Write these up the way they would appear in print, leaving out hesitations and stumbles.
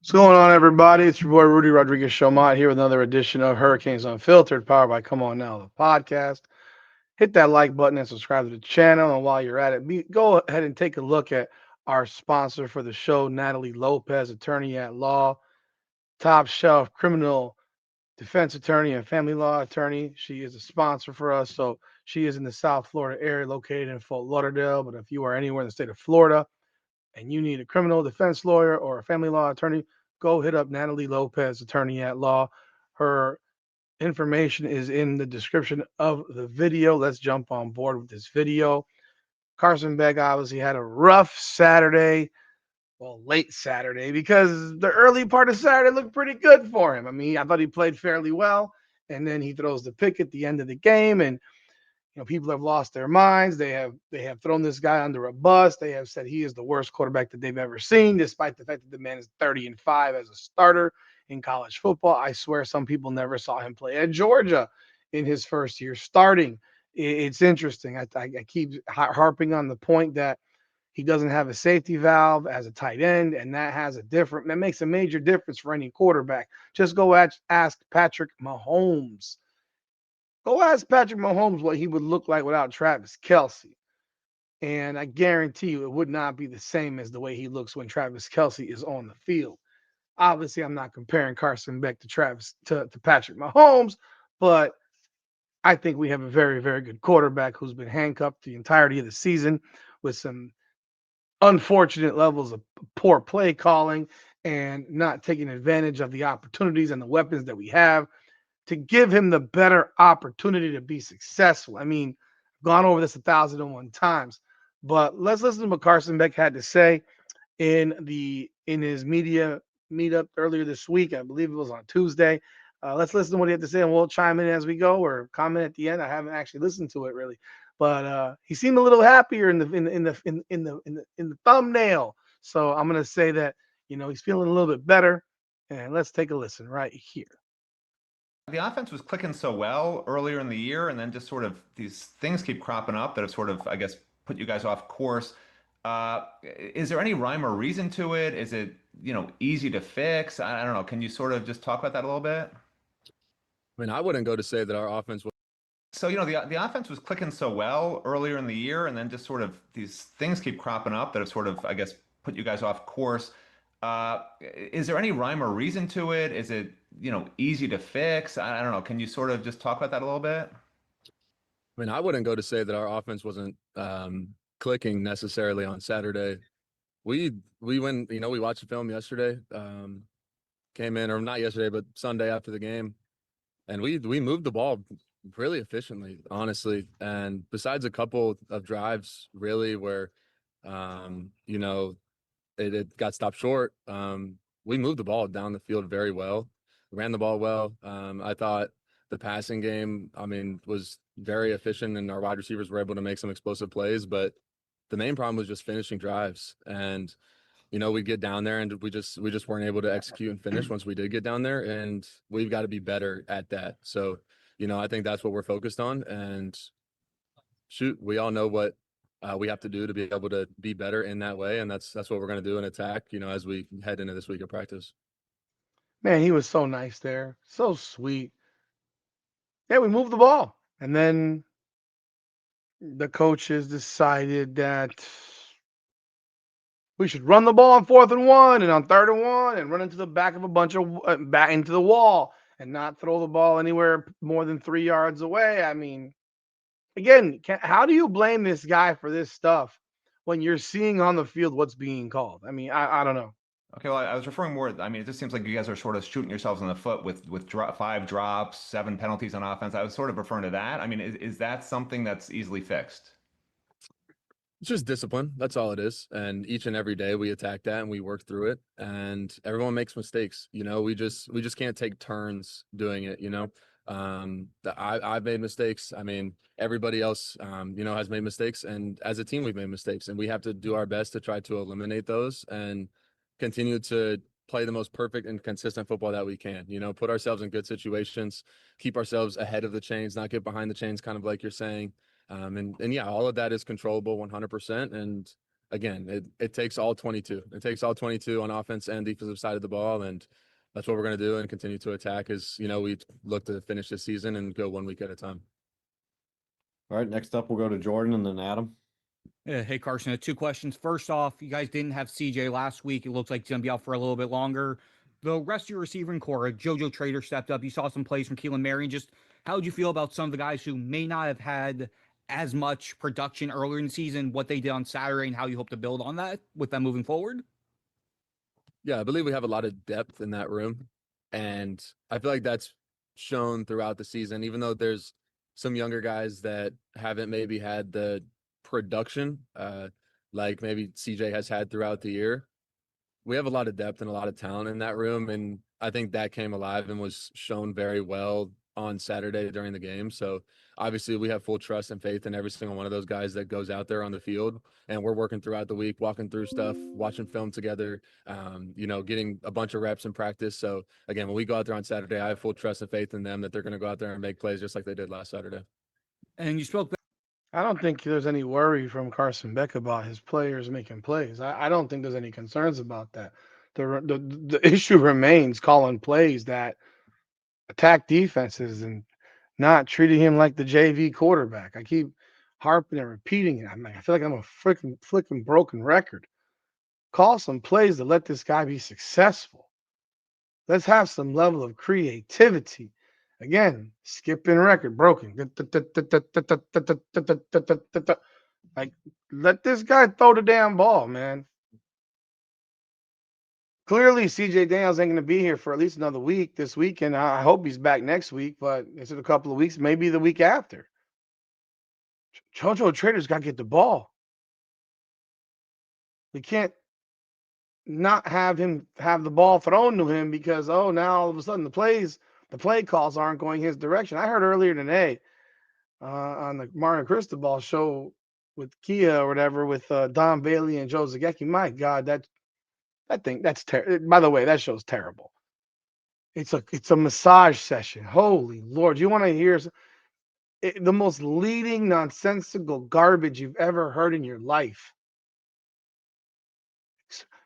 What's going on, everybody? It's your boy Rudy Rodriguez Showmont here with another edition of Hurricanes Unfiltered, powered by Come On Now, the podcast. Hit that like button and subscribe to the channel. And while you're at it, go ahead and take a look at our sponsor for the show, Natalie Lopez, attorney at law, top shelf criminal defense attorney and family law attorney. She is a sponsor for us. So she is in the South Florida area, located in Fort Lauderdale. But if you are anywhere in the state of Florida, and you need a criminal defense lawyer or a family law attorney, go hit up Natalie Lopez, attorney at law. Her information is in the description of the video. Let's jump on board with this video. Carson Beck obviously had a rough Saturday, well, late Saturday, because the early part of Saturday looked pretty good for him. I mean, I thought he played fairly well, and then he throws the pick at the end of the game, and people have lost their minds. They have thrown this guy under a bus. They have said he is the worst quarterback that they've ever seen, despite the fact that the man is 30-5 as a starter in college football. I swear some people never saw him play at Georgia in his first year starting. It's interesting. I keep harping on the point that he doesn't have a safety valve as a tight end, and that makes a major difference for any quarterback. Just go ask Patrick Mahomes. Go ask Patrick Mahomes what he would look like without Travis Kelce. And I guarantee you it would not be the same as the way he looks when Travis Kelce is on the field. Obviously, I'm not comparing Carson Beck to Patrick Mahomes, but I think we have a very, very good quarterback who's been handcuffed the entirety of the season with some unfortunate levels of poor play calling and not taking advantage of the opportunities and the weapons that we have to give him the better opportunity to be successful. I mean, I've gone over this 1,001 times, but let's listen to what Carson Beck had to say in his media meetup earlier this week. I believe it was on Tuesday. Let's listen to what he had to say, and we'll chime in as we go or comment at the end. I haven't actually listened to it really, but he seemed a little happier in the thumbnail. So I'm gonna say that he's feeling a little bit better, and let's take a listen right here. The offense was clicking so well earlier in the year, and then just sort of these things keep cropping up that have sort of, I guess, put you guys off course. Is there any rhyme or reason to it? Is it, easy to fix? I don't know. Can you sort of just talk about that a little bit? I mean, I wouldn't go to say that our offense was. So, the offense was clicking so well earlier in the year, and then just sort of these things keep cropping up that have sort of, I guess, put you guys off course. Is there any rhyme or reason to it? Is it, easy to fix? I don't know. Can you sort of just talk about that a little bit? I mean, I wouldn't go to say that our offense wasn't clicking necessarily on Saturday. We went, we watched the film yesterday. Came in, or not yesterday, but Sunday after the game, and we moved the ball really efficiently, honestly. And besides a couple of drives, really, where it got stopped short, we moved the ball down the field very well, ran the ball well. I thought the passing game, was very efficient, and our wide receivers were able to make some explosive plays. But the main problem was just finishing drives, and we'd get down there and we just weren't able to execute and finish once we did get down there, and we've got to be better at that. So, I think that's what we're focused on. And shoot, we all know what we have to do to be able to be better in that way, and that's what we're going to do and attack. As we head into this week of practice. Man, he was so nice there, so sweet. Yeah, we moved the ball, and then the coaches decided that we should run the ball on 4th and 1 and on 3rd and 1 and run into the back of a bunch of back into the wall and not throw the ball anywhere more than 3 yards away. I mean, again, how do you blame this guy for this stuff when you're seeing on the field what's being called? I mean, I don't know. Okay, well, I was referring more. I mean, it just seems like you guys are sort of shooting yourselves in the foot with 5 drops, 7 penalties on offense. I was sort of referring to that. I mean, is that something that's easily fixed? It's just discipline. That's all it is. And each and every day we attack that and we work through it. And everyone makes mistakes. We just can't take turns doing it. I've made mistakes. I mean, everybody else, has made mistakes. And as a team, we've made mistakes, and we have to do our best to try to eliminate those and continue to play the most perfect and consistent football that we can. Put ourselves in good situations, keep ourselves ahead of the chains, not get behind the chains, kind of like you're saying. And yeah, all of that is controllable 100%. And again, it takes all 22. It takes all 22 on offense and defensive side of the ball, and that's what we're going to do and continue to attack as, we look to finish the season and go 1 week at a time. All right, next up we'll go to Jordan and then Adam. Yeah, hey, Carson, 2 questions. First off, you guys didn't have CJ last week. It looks like he's going to be out for a little bit longer. The rest of your receiving core, JoJo Trader stepped up. You saw some plays from Keelan Marion. Just how would you feel about some of the guys who may not have had as much production earlier in the season, what they did on Saturday, and how you hope to build on that with them moving forward? Yeah, I believe we have a lot of depth in that room, and I feel like that's shown throughout the season, even though there's some younger guys that haven't maybe had the production like maybe CJ has had throughout the year. We have a lot of depth and a lot of talent in that room, and I think that came alive and was shown very well on Saturday during the game. So obviously we have full trust and faith in every single one of those guys that goes out there on the field, and we're working throughout the week, walking through stuff, watching film together, getting a bunch of reps in practice. So again, when we go out there on Saturday, I have full trust and faith in them that they're going to go out there and make plays just like they did last Saturday. And you spoke. I don't think there's any worry from Carson Beck about his players making plays. I don't think there's any concerns about that. The issue remains calling plays that attack defenses and not treating him like the JV quarterback. I keep harping and repeating it. I feel like I'm a flicking broken record. Call some plays to let this guy be successful. Let's have some level of creativity. Again, skipping record, broken. Like, let this guy throw the damn ball, man. Clearly, CJ Daniels ain't going to be here for at least another week this weekend. I hope he's back next week, but it's in a couple of weeks, maybe the week after. JoJo Trader's got to get the ball. We can't not have him have the ball thrown to him because, now all of a sudden the play calls aren't going his direction. I heard earlier today on the Mario Cristobal show with Kia or whatever with Don Bailey and Joe Zagecki. My God, that's terrible. By the way, that show's terrible. It's a massage session. Holy Lord. You want to hear the most leading nonsensical garbage you've ever heard in your life.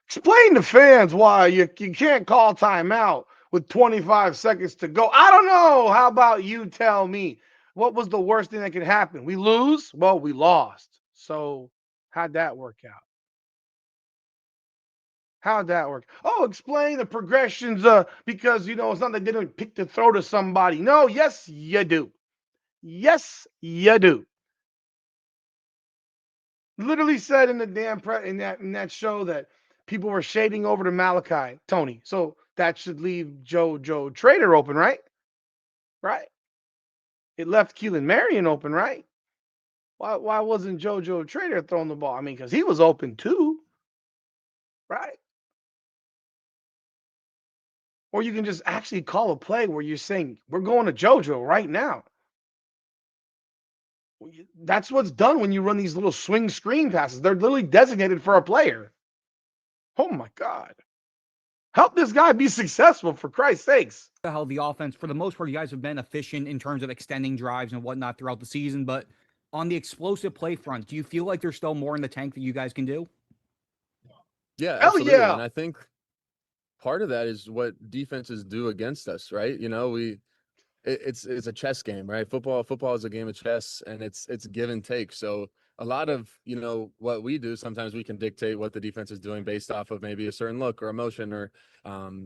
Explain to fans why you can't call timeout with 25 seconds to go. I don't know. How about you tell me? What was the worst thing that could happen? We lose? Well, we lost. So how'd that work out? How'd that work? Oh, explain the progressions because, it's not that they didn't pick the throw to somebody. No, yes, you do. Yes, you do. Literally said in the damn in that show that people were shading over to Malachi, Tony. So that should leave JoJo Trader open, right? Right? It left Keelan Marion open, right? Why wasn't JoJo Trader throwing the ball? I mean, because he was open too, right? Or you can just actually call a play where you're saying, we're going to JoJo right now. That's what's done when you run these little swing screen passes. They're literally designated for a player. Oh, my God. Help this guy be successful, for Christ's sakes. How the offense, for the most part, you guys have been efficient in terms of extending drives and whatnot throughout the season. But on the explosive play front, do you feel like there's still more in the tank that you guys can do? Yeah, Hell absolutely. yeah. And I think part of that is what defenses do against us, right? It's a chess game, right? Football is a game of chess, and it's give and take. So a lot of what we do, sometimes we can dictate what the defense is doing based off of maybe a certain look or emotion or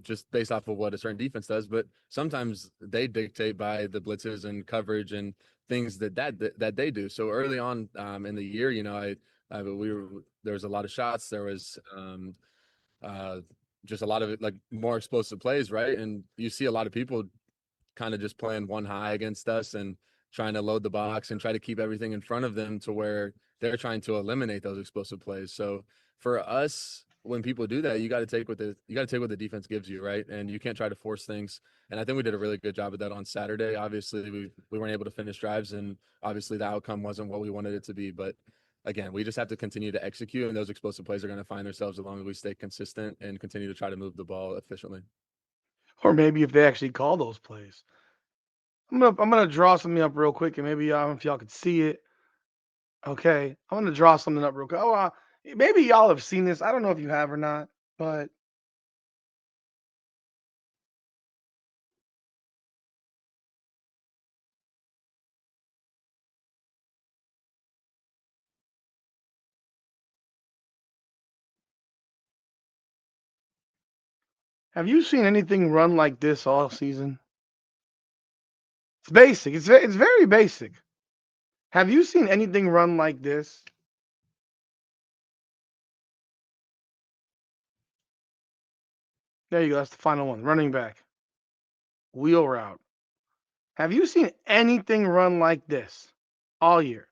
just based off of what a certain defense does. But sometimes they dictate by the blitzes and coverage and things that they do. So early on in the year, there was a lot of shots. There was just a lot of like more explosive plays, right? And you see a lot of people kind of just playing one high against us and trying to load the box and try to keep everything in front of them to where they're trying to eliminate those explosive plays. So for us, when people do that, you got to take what the defense gives you, right? And you can't try to force things. And I think we did a really good job of that on Saturday. Obviously, we weren't able to finish drives, and obviously the outcome wasn't what we wanted it to be. But again, we just have to continue to execute, and those explosive plays are going to find themselves as long as we stay consistent and continue to try to move the ball efficiently. Or maybe if they actually call those plays. I'm gonna draw something up real quick, and maybe I don't know if y'all could see it. Okay, I'm gonna draw something up real quick. maybe y'all have seen this. I don't know if you have or not, but have you seen anything run like this all season? It's basic. It's very basic. Have you seen anything run like this? There you go. That's the final one. Running back. Wheel route. Have you seen anything run like this all year?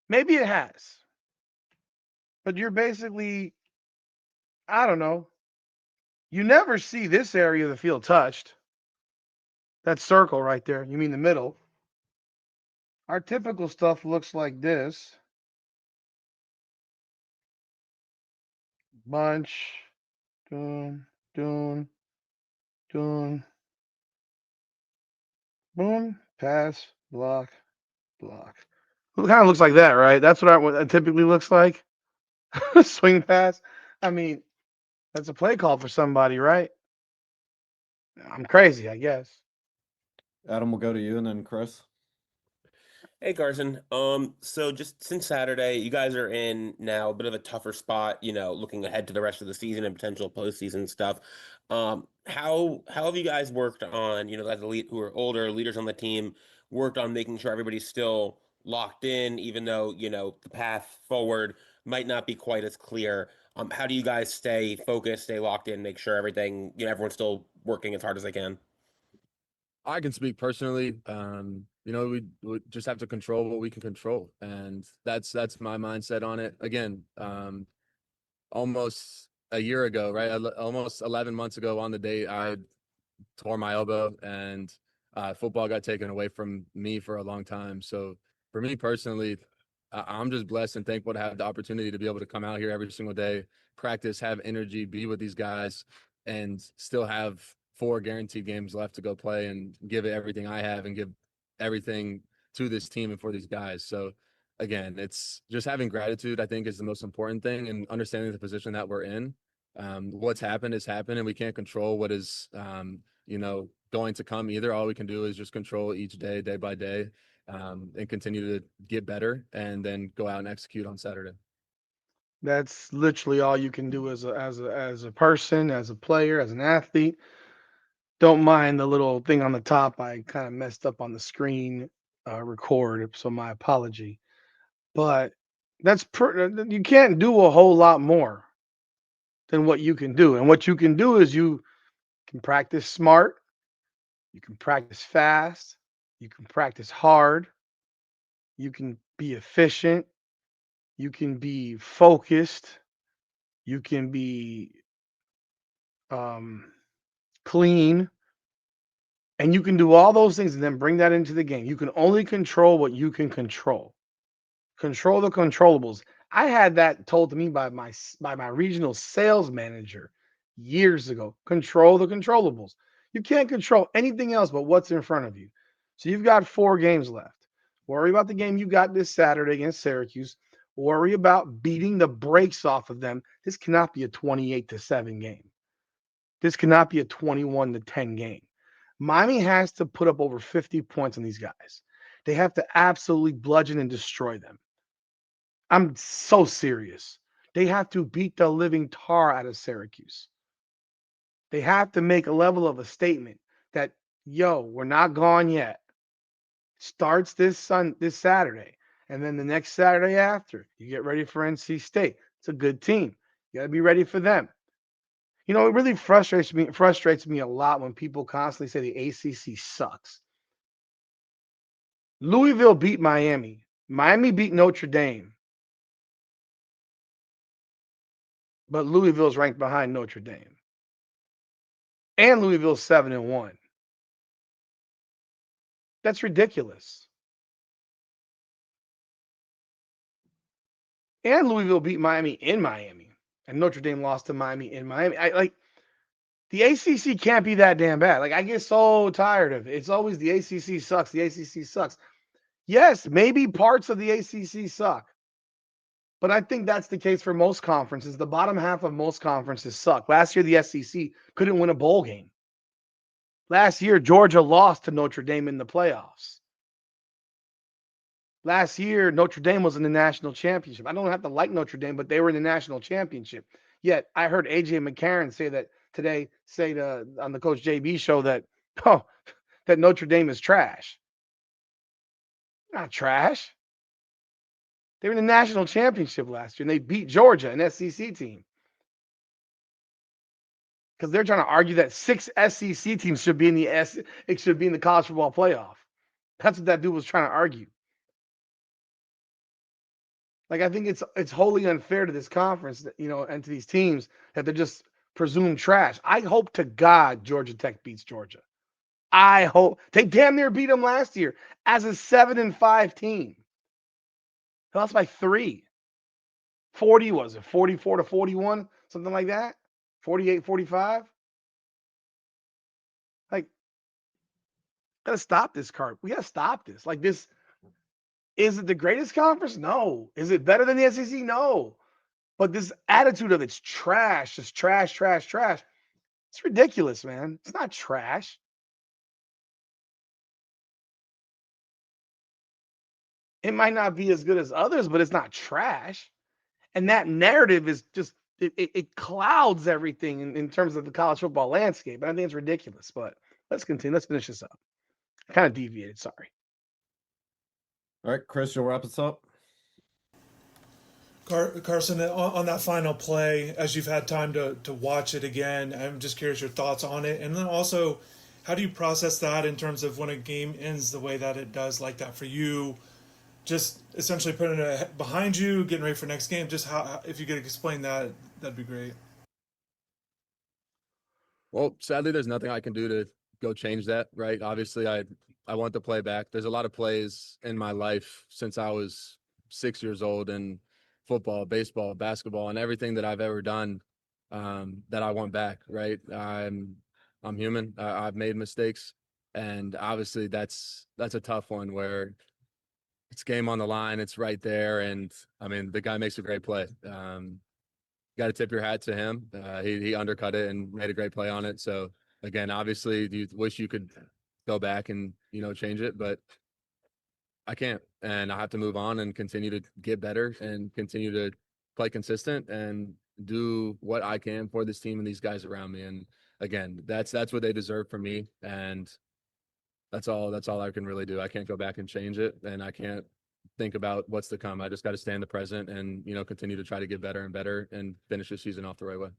Maybe it has. But you're basically, I don't know. You never see this area of the field touched. That circle right there. You mean the middle. Our typical stuff looks like this. Bunch. Dun, dun, dun. Boom. Pass. Block. Block. It kind of looks like that, right? That's what it typically looks like. Swing pass. I mean, that's a play call for somebody, right? I'm crazy, I guess. Adam will go to you and then Chris. Hey Carson. So just since Saturday, you guys are in now a bit of a tougher spot, looking ahead to the rest of the season and potential postseason stuff. How have you guys worked on, as elite who are older leaders on the team, worked on making sure everybody's still locked in, even though, the path forward might not be quite as clear. How do you guys stay focused, stay locked in, make sure everything, everyone's still working as hard as they can? I can speak personally. We just have to control what we can control, and that's my mindset on it. Again, almost a year ago, right? Almost 11 months ago on the date, I tore my elbow, and football got taken away from me for a long time. So for me personally, I'm just blessed and thankful to have the opportunity to be able to come out here every single day, practice, have energy, be with these guys, and still have 4 guaranteed games left to go play and give it everything I have and give everything to this team and for these guys. So again, it's just having gratitude, I think, is the most important thing, and understanding the position that we're in. What's happened has happened, and we can't control what is, going to come either. All we can do is just control each day, day by day, and continue to get better, and then go out and execute on Saturday. That's literally all you can do as a person, as a player, as an athlete. Don't mind the little thing on the top. I kind of messed up on the screen record, so my apology. But you can't do a whole lot more than what you can do. And what you can do is you can practice smart, you can practice fast, you can practice hard, you can be efficient, you can be focused, you can be um, clean, and you can do all those things and then bring that into the game. You can only control what you can control. Control the controllables. I had that told to me by my regional sales manager years ago. Control the controllables. You can't control anything else but what's in front of you. So you've got 4 games left. Worry about the game you got this Saturday against Syracuse. Worry about beating the brakes off of them. This cannot be a 28-7 game. This cannot be a 21-10 game. Miami has to put up over 50 points on these guys. They have to absolutely bludgeon and destroy them. I'm so serious. They have to beat the living tar out of Syracuse. They have to make a level of a statement that, yo, we're not gone yet. Starts this Saturday. And then the next Saturday after, you get ready for NC State. It's a good team. You got to be ready for them. It really frustrates me a lot when people constantly say the ACC sucks. Louisville beat Miami. Miami beat Notre Dame. But Louisville's ranked behind Notre Dame. And Louisville's 7-1. That's ridiculous. And Louisville beat Miami in Miami. And Notre Dame lost to Miami in Miami. The ACC can't be that damn bad. I get so tired of it. It's always the ACC sucks. The ACC sucks. Yes, maybe parts of the ACC suck. But I think that's the case for most conferences. The bottom half of most conferences suck. Last year, the SEC couldn't win a bowl game. Last year, Georgia lost to Notre Dame in the playoffs. Last year, Notre Dame was in the national championship. I don't have to like Notre Dame, but they were in the national championship. Yet I heard AJ McCarron say that today, on the Coach JB show that that Notre Dame is trash. Not trash. They were in the national championship last year, and they beat Georgia, an SEC team. Because they're trying to argue that 6 SEC teams should be in the college football playoff. That's what that dude was trying to argue. Like, I think it's wholly unfair to this conference, and to these teams that they're just presumed trash. I hope to God Georgia Tech beats Georgia. I hope they damn near beat them last year as a 7-5 team. They lost by 3. 40 was it? 44-41, something like that. 48-45. Like, gotta stop this card. We gotta stop this. Like this. Is it the greatest conference? No. Is it better than the SEC? No. But this attitude of it's trash, just trash, trash, trash. It's ridiculous, man. It's not trash. It might not be as good as others, but it's not trash. And that narrative is just, it clouds everything in terms of the college football landscape. And I think it's ridiculous. But let's continue. Let's finish this up. I kind of deviated. Sorry. All right, Chris, you'll wrap us up. Carson, on that final play, as you've had time to watch it again, I'm just curious your thoughts on it. And then also, how do you process that in terms of when a game ends the way that it does, like that for you? Just essentially putting it behind you, getting ready for next game. Just how, if you could explain that, that'd be great. Well, sadly, there's nothing I can do to go change that, right? Obviously, I want the play back. There's a lot of plays in my life since I was 6 years old in football, baseball, basketball, and everything that I've ever done that I want back, right? I'm human. I've made mistakes, and obviously that's a tough one where it's game on the line. It's right there, and I mean the guy makes a great play. Got to tip your hat to him. He undercut it and made a great play on it. So again, obviously, you wish you could go back and change it, but I can't, and I have to move on and continue to get better and continue to play consistent and do what I can for this team and these guys around me. And again, that's what they deserve from me, and that's all I can really do. I can't go back and change it, and I can't think about what's to come. I just got to stay in the present and continue to try to get better and better and finish the season off the right way.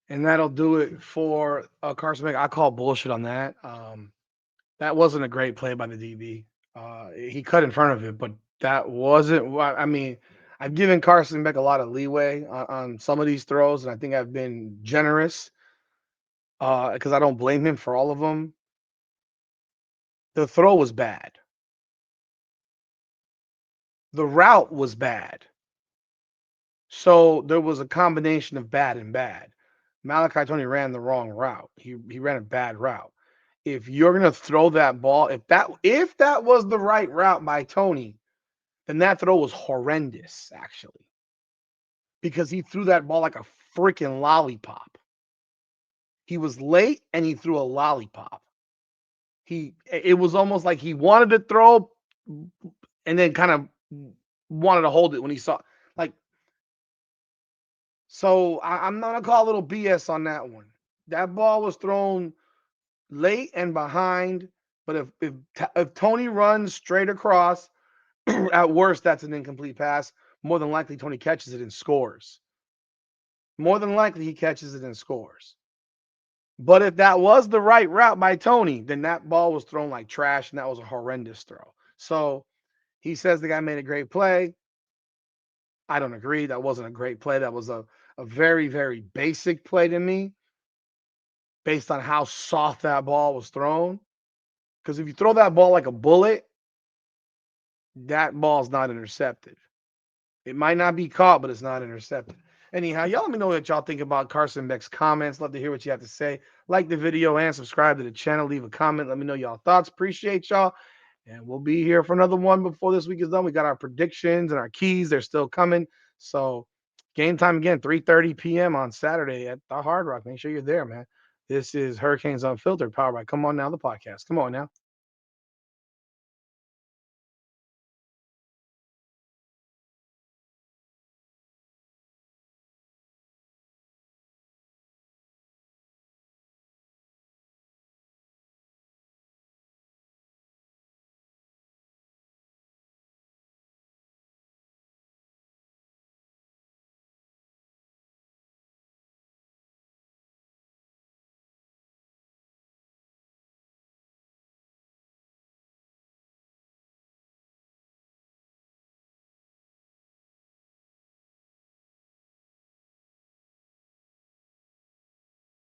And that'll do it for Carson Beck. I call bullshit on that. That wasn't a great play by the DB. He cut in front of it, but that wasn't. I mean, I've given Carson Beck a lot of leeway on some of these throws, and I think I've been generous because I don't blame him for all of them. The throw was bad. The route was bad. So there was a combination of bad and bad. Malachi Tony ran the wrong route. He ran a bad route. If you're gonna throw that ball, if that was the right route by Tony, then that throw was horrendous, actually. Because he threw that ball like a freaking lollipop. He was late and he threw a lollipop. It was almost like he wanted to throw and then kind of wanted to hold it when he saw like. So I'm not gonna call a little BS on that one. That ball was thrown late and behind, but if Tony runs straight across, at worst that's an incomplete pass. More than likely Tony catches it and scores. More than likely he catches it and scores. But if that was the right route by Tony, then that ball was thrown like trash, and that was a horrendous throw. So he says the guy made a great play. I don't agree. That wasn't a great play. That was a very, very basic play to me based on how soft that ball was thrown. Because if you throw that ball like a bullet, that ball's not intercepted. It might not be caught, but it's not intercepted. Anyhow, y'all let me know what y'all think about Carson Beck's comments. Love to hear what you have to say. Like the video and subscribe to the channel. Leave a comment. Let me know y'all thoughts. Appreciate y'all. And we'll be here for another one before this week is done. We got our predictions and our keys. They're still coming. So game time again, 3:30 p.m. on Saturday at the Hard Rock. Make sure you're there, man. This is Hurricanes Unfiltered, powered by Come On Now, the podcast. Come on now.